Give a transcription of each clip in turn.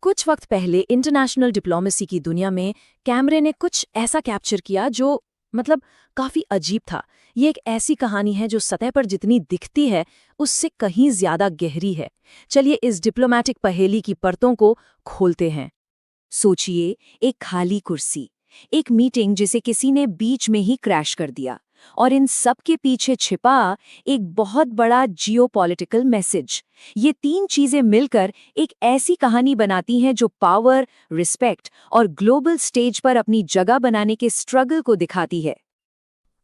कुछ वक्त पहले इंटरनेशनल डिप्लोमेसी की दुनिया में कैमरे ने कुछ ऐसा कैप्चर किया जो काफी अजीब था। ये एक ऐसी कहानी है जो सतह पर जितनी दिखती है उससे कहीं ज्यादा गहरी है। चलिए इस डिप्लोमेटिक पहेली की परतों को खोलते हैं। सोचिए, एक खाली कुर्सी, एक मीटिंग जिसे किसी ने बीच में ही क्रैश कर दिया, और इन सब के पीछे छिपा एक बहुत बड़ा जियोपॉलिटिकल मैसेज। ये तीन चीजें मिलकर एक ऐसी कहानी बनाती हैं जो पावर, रिस्पेक्ट और ग्लोबल स्टेज पर अपनी जगह बनाने के स्ट्रगल को दिखाती है।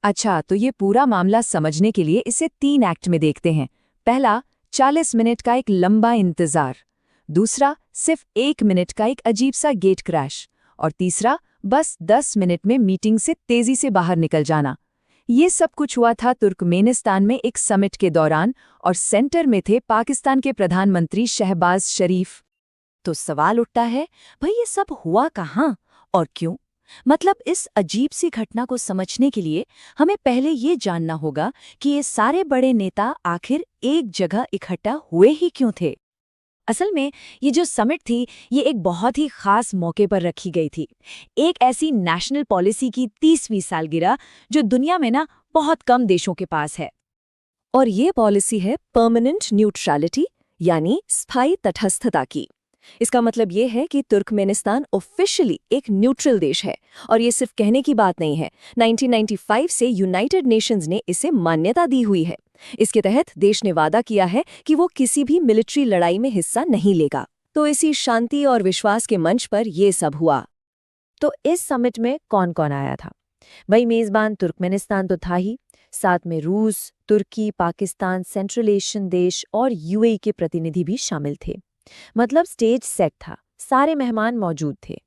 अच्छा, तो ये पूरा मामला समझने के लिए इसे 3 एक्ट में देखते हैं। पहला, 40 मिनट का एक लंबा इंतजार। दूसरा, सिर्फ 1 मिनट का एक अजीब सा गेट क्रैश। और तीसरा, बस 10 मिनट में मीटिंग से तेजी से बाहर निकल जाना। ये सब कुछ हुआ था तुर्कमेनिस्तान में एक समिट के दौरान, और सेंटर में थे पाकिस्तान के प्रधानमंत्री शहबाज शरीफ। तो सवाल उठता है, भाई ये सब हुआ कहाँ और क्यों? इस अजीब सी घटना को समझने के लिए हमें पहले ये जानना होगा कि ये सारे बड़े नेता आखिर एक जगह इकट्ठा हुए ही क्यों थे। असल में ये जो समिट थी, ये एक बहुत ही खास मौके पर रखी गई थी। एक ऐसी नेशनल पॉलिसी की 30वीं सालगिरह जो दुनिया में बहुत कम देशों के पास है। और ये पॉलिसी है परमानेंट न्यूट्रलिटी, यानी स्थायी तटस्थता की। इसका मतलब ये है कि तुर्कमेनिस्तान ऑफिशियली एक न्यूट्रल देश है, और ये सिर्फ कहने की बात नहीं है। 1995 से यूनाइटेड नेशंस ने इसे मान्यता दी हुई है। इसके तहत देश ने वादा किया है कि वो किसी भी मिलिट्री लड़ाई में हिस्सा नहीं लेगा। तो इसी शांति और विश्वास के मंच पर ये सब हुआ। तो इस समिट में कौन कौन आया था? भाई, मेजबान तुर्कमेनिस्तान तो था ही, साथ में रूस, तुर्की, पाकिस्तान, सेंट्रल एशियन देश और यूएई के प्रतिनिधि भी शामिल थे। स्टेज सेट था, सारे मेहमान मौजूद थे।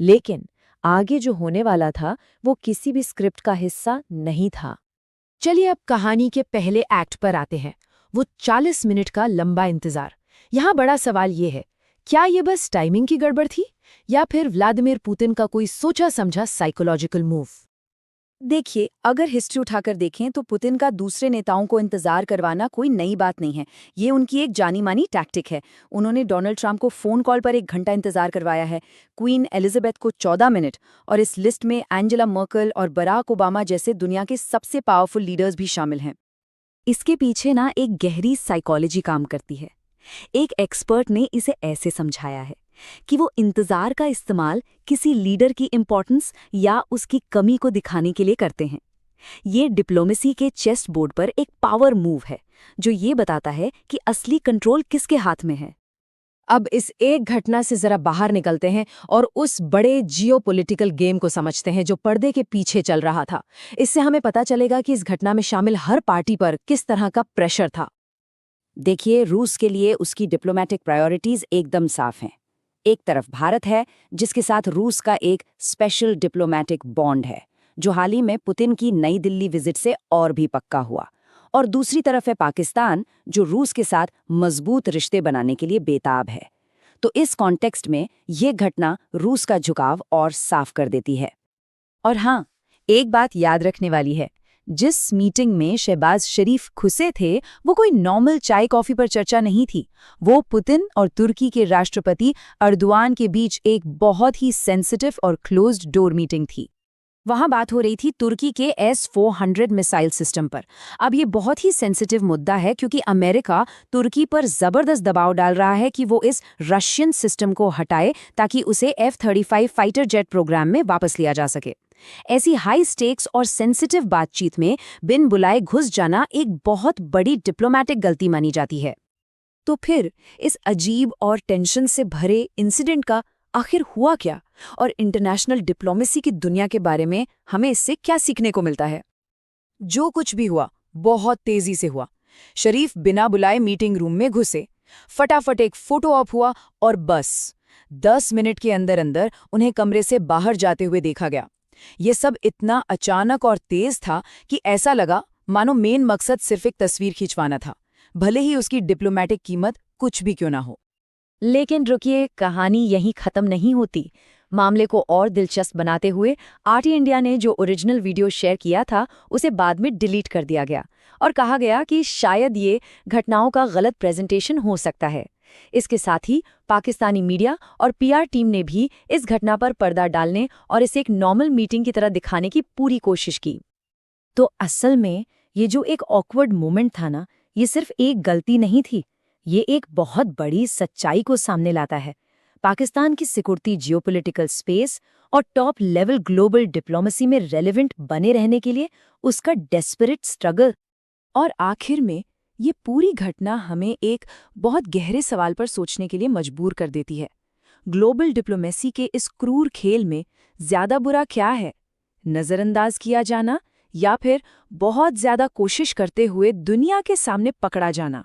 लेकिन आगे जो होने वाला था वो किसी भी स्क्रिप्ट का हिस्सा नहीं था। चलिए अब कहानी के पहले एक्ट पर आते हैं, वो 40 मिनट का लंबा इंतजार। यहाँ बड़ा सवाल ये है, क्या ये बस टाइमिंग की गड़बड़ थी, या फिर व्लादिमीर पुतिन का कोई सोचा समझा साइकोलॉजिकल मूव? देखिए, अगर हिस्ट्री उठाकर देखें तो पुतिन का दूसरे नेताओं को इंतजार करवाना कोई नई बात नहीं है। ये उनकी एक जानी मानी टैक्टिक है। उन्होंने डोनाल्ड ट्रंप को फ़ोन कॉल पर 1 घंटा इंतजार करवाया है, क्वीन एलिजाबेथ को 14 मिनट, और इस लिस्ट में एंजेला मर्केल और बराक ओबामा जैसे दुनिया के सबसे पावरफुल लीडर्स भी शामिल हैं। इसके पीछे एक गहरी साइकोलॉजी काम करती है। एक एक्सपर्ट ने इसे ऐसे समझाया है कि वो इंतजार का इस्तेमाल किसी लीडर की इंपॉर्टेंस या उसकी कमी को दिखाने के लिए करते हैं। ये डिप्लोमेसी के चेस बोर्ड पर एक पावर मूव है जो ये बताता है कि असली कंट्रोल किसके हाथ में है। अब इस एक घटना से जरा बाहर निकलते हैं और उस बड़े जियोपॉलिटिकल गेम को समझते हैं जो पर्दे के पीछे चल रहा था। इससे हमें पता चलेगा कि इस घटना में शामिल हर पार्टी पर किस तरह का प्रेशर था। देखिए, रूस के लिए उसकी डिप्लोमेटिक प्रायोरिटीज एकदम साफ हैं। एक तरफ भारत है, जिसके साथ रूस का एक स्पेशल डिप्लोमेटिक बॉन्ड है जो हाल ही में पुतिन की नई दिल्ली विजिट से और भी पक्का हुआ। और दूसरी तरफ है पाकिस्तान, जो रूस के साथ मजबूत रिश्ते बनाने के लिए बेताब है। तो इस कॉन्टेक्स्ट में ये घटना रूस का झुकाव और साफ कर देती है। और हाँ, एक बात याद रखने वाली है, जिस मीटिंग में शहबाज शरीफ घुसे थे वो कोई नॉर्मल चाय कॉफी पर चर्चा नहीं थी। वो पुतिन और तुर्की के राष्ट्रपति अर्दोआन के बीच एक बहुत ही सेंसिटिव और क्लोज्ड डोर मीटिंग थी। वहां बात हो रही थी तुर्की के S-400 मिसाइल सिस्टम पर। अब ये बहुत ही सेंसिटिव मुद्दा है क्योंकि अमेरिका तुर्की पर जबरदस्त दबाव डाल रहा है कि वो इस रशियन सिस्टम को हटाए ताकि उसे F-35 फाइटर जेट प्रोग्राम में वापस लिया जा सके। ऐसी हाई स्टेक्स और सेंसिटिव बातचीत में बिन बुलाए घुस जाना एक बहुत बड़ी डिप्लोमेटिक गलती मानी जाती है। तो फिर इस अजीब और टेंशन से भरे इंसिडेंट का आखिर हुआ क्या, और इंटरनेशनल डिप्लोमेसी की दुनिया के बारे में हमें इससे क्या सीखने को मिलता है? जो कुछ भी हुआ बहुत तेजी से हुआ। शरीफ बिना बुलाए मीटिंग रूम में घुसे, फटाफट एक फोटो ऑप हुआ और बस 10 मिनट के अंदर अंदर उन्हें कमरे से बाहर जाते हुए देखा गया। ये सब इतना अचानक और तेज था कि ऐसा लगा मानो मेन मकसद सिर्फ एक तस्वीर खिंचवाना था, भले ही उसकी डिप्लोमेटिक कीमत कुछ भी क्यों ना हो। लेकिन रुकिए, कहानी यहीं खत्म नहीं होती। मामले को और दिलचस्प बनाते हुए आरटी इंडिया ने जो ओरिजिनल वीडियो शेयर किया था उसे बाद में डिलीट कर दिया गया और कहा गया कि शायद ये घटनाओं का गलत प्रेजेंटेशन हो सकता है। इसके साथ ही पाकिस्तानी मीडिया और पीआर टीम ने भी इस घटना पर पर्दा डालने और इसे एक नॉर्मल मीटिंग की तरह दिखाने की पूरी कोशिश की। तो असल में ये जो एक ऑकवर्ड मोमेंट था ना, ये सिर्फ एक गलती नहीं थी, ये एक बहुत बड़ी सच्चाई को सामने लाता है। पाकिस्तान की सिकुड़ती जियोपॉलिटिकल स्पेस और टॉप लेवल ग्लोबल डिप्लोमेसी में रेलेवेंट बने रहने के लिए उसका डेस्परेट स्ट्रगल। और आखिर में ये पूरी घटना हमें एक बहुत गहरे सवाल पर सोचने के लिए मजबूर कर देती है। ग्लोबल डिप्लोमेसी के इस क्रूर खेल में ज्यादा बुरा क्या है, नजरअंदाज किया जाना या फिर बहुत ज्यादा कोशिश करते हुए दुनिया के सामने पकड़ा जाना?